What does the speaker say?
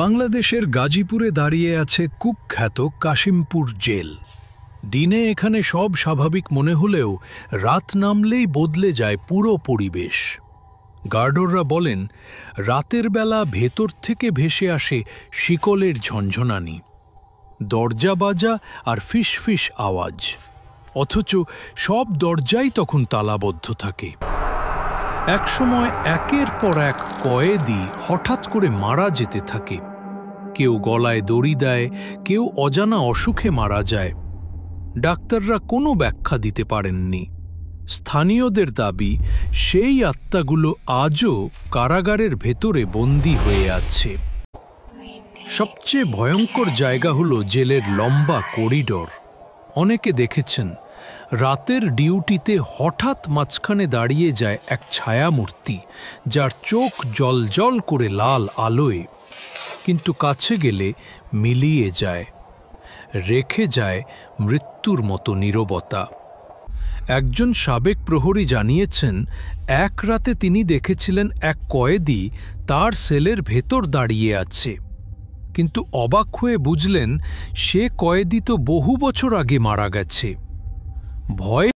বাংলাদেশের গাজীপুরে দাঁড়িয়ে আছে কুখ্যাত কাশিমপুর জেল। দিনে এখানে সব স্বাভাবিক মনে হলেও রাত নামলেই বদলে যায় পুরো পরিবেশ। গার্ডররা বলেন, রাতের বেলা ভেতর থেকে ভেসে আসে শিকলের ঝনঝনানি, দরজা বাজা আর ফিসফিস আওয়াজ, অথচ সব দরজাই তখন তালাবদ্ধ থাকে। একসময় একের পর এক কয়েদি হঠাৎ করে মারা যেতে থাকে। কেউ গলায় দড়ি দেয়, কেউ অজানা অসুখে মারা যায়। ডাক্তাররা কোনো ব্যাখ্যা দিতে পারেননি। স্থানীয়দের দাবি, সেই আত্মাগুলো আজও কারাগারের ভেতরে বন্দী হয়ে আছে। সবচেয়ে ভয়ঙ্কর জায়গা হলো জেলের লম্বা করিডর। অনেকে দেখেছেন, রাতের ডিউটিতে হঠাৎ মাঝখানে দাঁড়িয়ে যায় এক ছায়ামূর্তি, যার চোখ জ্বলজ্বল করে লাল আলোয়, কিন্তু কাছে গেলে মিলিয়ে যায়, রেখে যায় মৃত্যুর মতো নীরবতা। একজন সাবেক প্রহরী জানিয়েছেন, এক রাতে তিনি দেখেছিলেন এক কয়েদি তার সেলের ভেতর দাঁড়িয়ে আছে, কিন্তু অবাক হয়ে বুঝলেন সে কয়েদি তো বহু বছর আগে মারা গেছে। ভয়ে